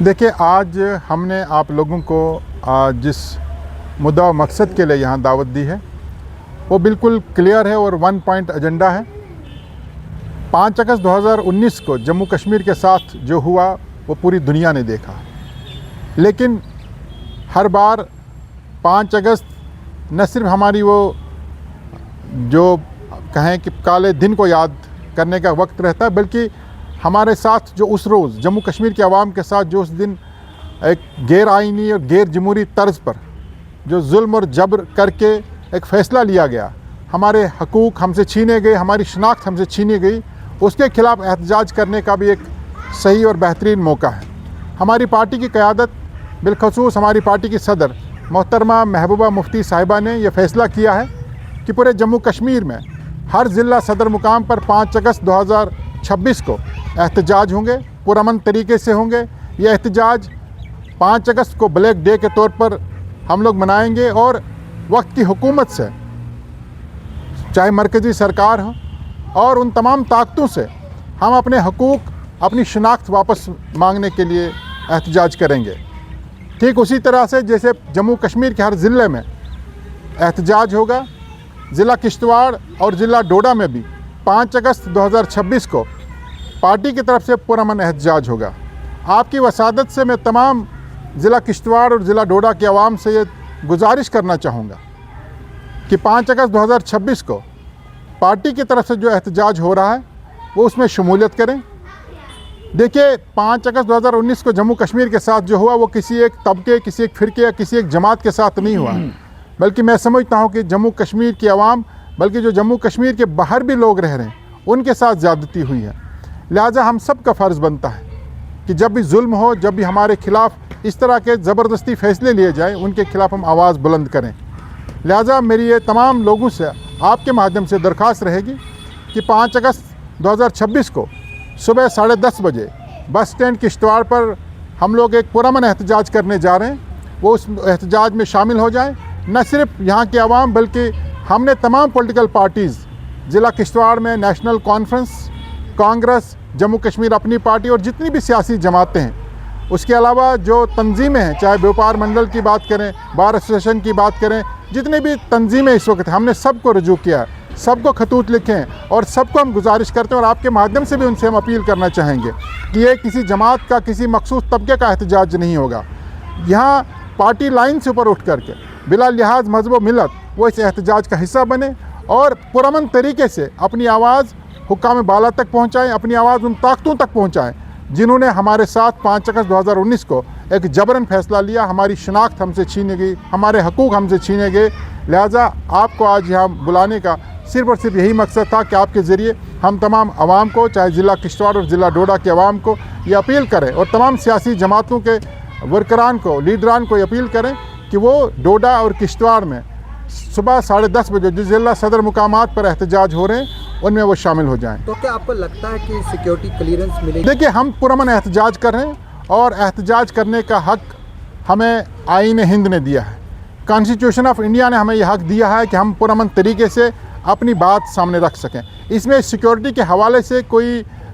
देखिए, आज हमने आप लोगों को जिस मुद्दा और मकसद के लिए यहाँ दावत दी है वो बिल्कुल क्लियर है और वन पॉइंट एजेंडा है। 5 अगस्त 2019 को जम्मू कश्मीर के साथ जो हुआ वो पूरी दुनिया ने देखा, लेकिन हर बार 5 अगस्त न सिर्फ हमारी वो जो कहें कि काले दिन को याद करने का वक्त रहता है, बल्कि हमारे साथ जो उस रोज़ जम्मू कश्मीर के अवाम के साथ जो उस दिन एक गैर आइनी और गैर जमहूरी तर्ज पर जो जुल्म और जबर करके एक फ़ैसला लिया गया, हमारे हकूक़ हमसे छीने गए, हमारी शनाख्त हमसे छीनी गई, उसके ख़िलाफ़ एहतजाज करने का भी एक सही और बेहतरीन मौका है। हमारी पार्टी की क़यादत, बिलखसूस हमारी पार्टी की सदर मोहतरमा महबूबा मुफ्ती साहिबा ने यह फ़ैसला किया है कि पूरे जम्मू कश्मीर में हर ज़िला सदर मुकाम पर 5 अगस्त 2026 को एहतजाज होंगे, पुरअमन तरीके से होंगे। ये एहतजाज 5 अगस्त को ब्लैक डे के तौर पर हम लोग मनाएंगे और वक्त की हुकूमत से, चाहे मरकज़ी सरकार हो और उन तमाम ताकतों से हम अपने हकूक़, अपनी शनाख्त वापस मांगने के लिए एहतजाज करेंगे। ठीक उसी तरह से जैसे जम्मू कश्मीर के हर ज़िले में एहतजाज होगा, ज़िला किश्तवाड़ और ज़िला डोडा में भी 5 अगस्त 2026 को पार्टी की तरफ से पुरअमन एहतजाज होगा। आपकी वसादत से मैं तमाम ज़िला किश्तवाड़ और ज़िला डोडा के अवाम से ये गुजारिश करना चाहूँगा कि 5 अगस्त 2026 को पार्टी की तरफ से जो एहतजाज हो रहा है वो उसमें शमूलियत करें। देखिए, 5 अगस्त 2019 को जम्मू कश्मीर के साथ जो हुआ वो किसी एक तबके, किसी एक फ़िरके या किसी एक जमात के साथ नहीं हुआ, बल्कि मैं समझता हूँ कि जम्मू कश्मीर की आवाम, बल्कि जो जम्मू कश्मीर के बाहर भी लोग रह रहे हैं, उनके साथ ज़्यादती हुई है। लिहाजा हम सब का फ़र्ज़ बनता है कि जब भी जुल्म हो, जब भी हमारे ख़िलाफ़ इस तरह के ज़बरदस्ती फ़ैसले लिए जाएँ, उनके ख़िलाफ़ हम आवाज़ बुलंद करें। लिहाजा मेरी ये तमाम लोगों से आपके माध्यम से दरख्वास्त रहेगी कि 5 अगस्त 2026 को सुबह 10:30 बजे बस स्टैंड किश्तवाड़ पर हम लोग एक पुरअमन एहतजाज करने जा रहे हैं। वो उस एहतजाज में शामिल हो जाएं। न सिर्फ यहाँ के अवाम, बल्कि हमने तमाम पॉलिटिकल पार्टीज़, ज़िला किश्तवाड़ में नेशनल कॉन्फ्रेंस, कांग्रेस, जम्मू कश्मीर अपनी पार्टी और जितनी भी सियासी जमातें हैं, उसके अलावा जो तंजीमें हैं, चाहे व्यापार मंडल की बात करें, बार एसोसिएशन की बात करें, जितनी भी तंजीमें इस वक्त हमने सबको रजू किया है, सबको खतूत लिखे हैं और सबको हम गुजारिश करते हैं और आपके माध्यम से भी उनसे हम अपील करना चाहेंगे कि ये किसी जमात का, किसी मखसूस तबके का एहतजाज नहीं होगा। यहाँ पार्टी लाइन से ऊपर उठ करके बिला लिहाज मज़हब व मिलत वो इस एहतजाज का हिस्सा बने और पुरअमन तरीके से अपनी आवाज़ हुक्काम बाला तक पहुँचाएँ, अपनी आवाज़ उन ताकतों तक पहुँचाएँ जिन्होंने हमारे साथ 5 अगस्त 2019 को एक जबरन फ़ैसला लिया, हमारी शनाख्त हमसे छीनी गई, हमारे हकूक़ हमसे छीने गए। लिहाजा आपको आज यहाँ बुलाने का सिर्फ़ और सिर्फ यही मकसद था कि आपके ज़रिए हम तमाम आवाम को, चाहे ज़िला किश्तवाड़ और ज़िला डोडा के अवाम को ये अपील करें और तमाम सियासी जमातों के वर्करान को, लीडरान को ये अपील करें कि वो डोडा और किश्तवाड़ में सुबह 10:30 बजे जो ज़िला सदर मुकामात पर एहतजाज हो रहे हैं उनमें वो शामिल हो जाएं। तो क्या आपको लगता है कि सिक्योरिटी क्लियरेंस मिलेगी? देखिए, हम पुरअमन एहतजाज कर रहे हैं और एहतजाज करने का हक हमें आईन हिंद ने दिया है, कॉन्स्टिट्यूशन ऑफ इंडिया ने हमें यह हक दिया है कि हम पुरअमन तरीके से अपनी बात सामने रख सकें। इसमें सिक्योरिटी के हवाले से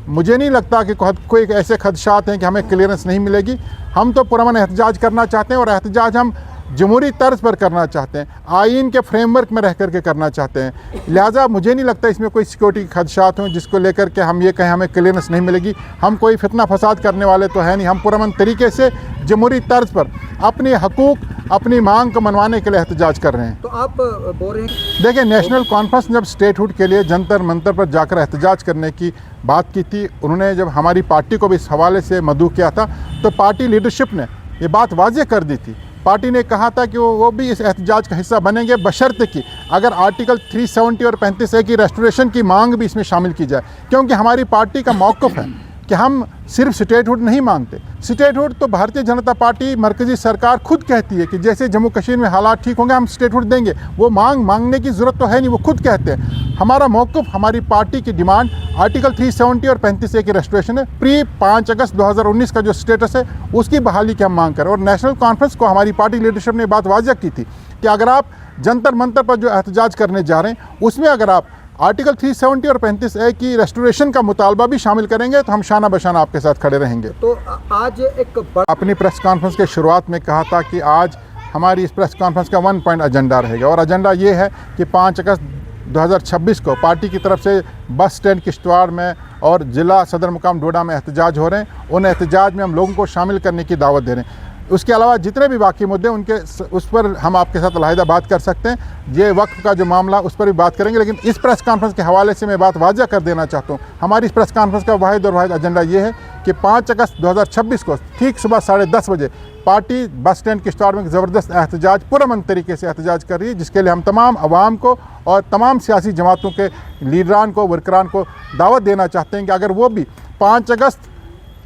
मुझे नहीं लगता कि कोई ऐसे खदशात हैं कि हमें क्लियरेंस नहीं मिलेगी। हम तो पुरअमन एहतजाज करना चाहते हैं और एहतजाज हम जमहूरी तर्ज पर करना चाहते हैं, आइन के फ्रेमवर्क में रह करके करना चाहते हैं। लिहाजा मुझे नहीं लगता इसमें कोई सिक्योरिटी के खदशात हों जिसको लेकर के हम ये कहें हमें क्लियरेंस नहीं मिलेगी। हम कोई फितना फसाद करने वाले तो है नहीं, हम पुरअमन तरीके से जमहूरी तर्ज पर अपने हकूक़, अपनी मांग को मनवाने के लिए एहतजाज कर रहे हैं। तो आप बोल रहे हैं, देखिए, नेशनल कॉन्फ्रेंस जब स्टेटहुड के लिए जंतर मंतर पर जाकर एहतजाज करने की बात की थी, उन्होंने जब हमारी पार्टी को भी इस हवाले से मदऊ किया था तो पार्टी लीडरशिप ने ये बात वाज़ेह कर दी थी। पार्टी ने कहा था कि वो भी इस एहतजाज का हिस्सा बनेंगे, बशर्ते कि अगर आर्टिकल 370 और 35A की रेस्टोरेशन की मांग भी इसमें शामिल की जाए, क्योंकि हमारी पार्टी का मौक़िफ़ है कि हम सिर्फ स्टेटहुड नहीं मांगते। स्टेटहुड तो भारतीय जनता पार्टी, मरकज़ी सरकार खुद कहती है कि जैसे जम्मू कश्मीर में हालात ठीक होंगे हम स्टेटहुड देंगे। वो मांगने की ज़रूरत तो है नहीं, वो खुद कहते हैं। हमारा मौक़िफ़, हमारी पार्टी की डिमांड आर्टिकल 370 और 35A की रेस्टोरेशन है। प्री 5 अगस्त 2019 का जो स्टेटस है उसकी बहाली की हम मांग करें। और नेशनल कॉन्फ्रेंस को हमारी पार्टी लीडरशिप ने बात वाज़ेह की थी कि अगर आप जंतर मंतर पर जो एहतजाज करने जा रहे हैं उसमें अगर आप आर्टिकल 370 और 35A की रेस्टोरेशन का मुतालबा भी शामिल करेंगे तो हम शाना बशाना आपके साथ खड़े रहेंगे। तो आज एक बड़ा अपनी प्रेस कॉन्फ्रेंस के शुरुआत में कहा था कि आज हमारी इस प्रेस कॉन्फ्रेंस का 1 पॉइंट एजेंडा रहेगा और एजेंडा ये है कि 5 अगस्त 2026 को पार्टी की तरफ से बस स्टैंड किश्तवाड़ में और ज़िला सदर मुकाम डोडा में एहतजाज हो रहे हैं। उन एहतजाज में हम लोगों को शामिल करने की दावत दे रहे हैं। उसके अलावा जितने भी बाकी मुद्दे उनके उस पर हम आपके साथ अलहदा बात कर सकते हैं। ये वक्फ का जो मामला उस पर भी बात करेंगे, लेकिन इस प्रेस कॉन्फ्रेंस के हवाले से मैं बात वाज़ह कर देना चाहता हूँ। हमारी इस प्रेस कॉन्फ्रेंस का वाहिद और वाहिद एजेंडा ये है कि 5 अगस्त 2026 को ठीक सुबह 10:30 बजे पार्टी बस स्टैंड किश्तवाड़ में ज़बरदस्त एहतजाज पुरअमन तरीके से एहतजाज कर रही है, जिसके लिए हम तमाम अवाम को और तमाम सियासी जमातों के लीडरान को वर्करान को दावत देना चाहते हैं कि अगर वो भी 5 अगस्त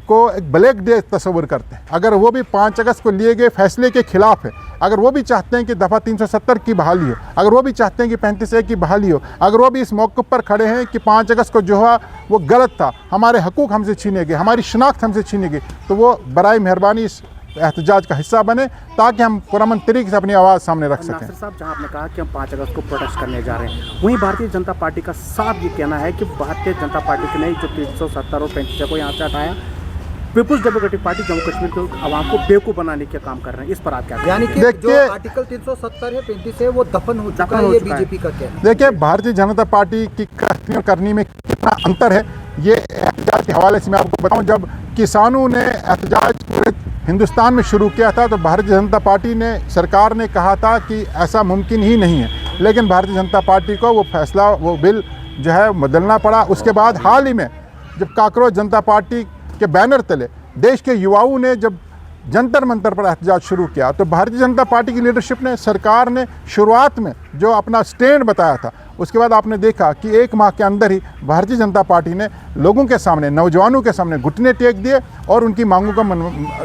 को एक ब्लैक डे तस्वर करते हैं, अगर वो भी 5 अगस्त को लिए गए फैसले के खिलाफ है, अगर वो भी चाहते हैं कि दफ़ा 370 की बहाली हो, अगर वो भी चाहते हैं कि 35A की बहाली हो, अगर वो भी इस मौक़िफ़ पर खड़े हैं कि 5 अगस्त को जो हुआ वो गलत था, हमारे हकूक़ हमसे छीने गए, हमारी शनाख्त हमसे छीनी गई, तो वो बराए मेहरबानी इस एहतजाज का हिस्सा बने ताकि हम पुरअमन तरीके से अपनी आवाज़ सामने रख सकें। नासिर साहब, जहां आपने कहा कि हम 5 अगस्त को प्रोटेस्ट करने जा रहे हैं, वहीं भारतीय जनता पार्टी का साफ ये कहना है कि भारतीय जनता पार्टी ने जो 370 और 35A को यहाँ से हटाया, peoples democratic party Jammu Kashmir के आवाम को बेवकूफ़ बनाने का काम कर रहे हैं। इस पर आप क्या यानी कि देखिए- जो आर्टिकल 370 है 35 है वो दफन हो चुका है, ये बीजेपी का कहना है। देखिए, भारतीय जनता पार्टी की करनी और करनी में कितना अंतर है, ये एहतजाज के हवाले से मैं आपको बताऊं। जब किसानों ने एहतजाज पूरे हिंदुस्तान में शुरू किया था तो भारतीय जनता पार्टी ने, सरकार ने कहा था कि ऐसा मुमकिन ही नहीं है, लेकिन भारतीय जनता पार्टी को वो फैसला, वो बिल जो है बदलना पड़ा। उसके बाद हाल ही में जब काकरोच जनता पार्टी के बैनर तले देश के युवाओं ने जब जंतर मंतर पर एहतजाज शुरू किया तो भारतीय जनता पार्टी की लीडरशिप ने, सरकार ने शुरुआत में जो अपना स्टैंड बताया था, उसके बाद आपने देखा कि 1 माह के अंदर ही भारतीय जनता पार्टी ने लोगों के सामने, नौजवानों के सामने घुटने टेक दिए और उनकी मांगों का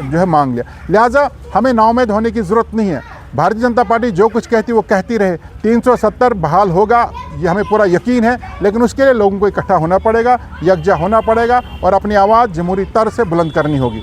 जो है मांग लिया। लिहाजा हमें नाउम्मीद होने की ज़रूरत नहीं है। भारतीय जनता पार्टी जो कुछ कहती वो कहती रहे, 370 बहाल होगा ये हमें पूरा यकीन है, लेकिन उसके लिए लोगों को इकट्ठा होना पड़ेगा, यकजा होना पड़ेगा और अपनी आवाज़ जमहूरी तर्ज से बुलंद करनी होगी।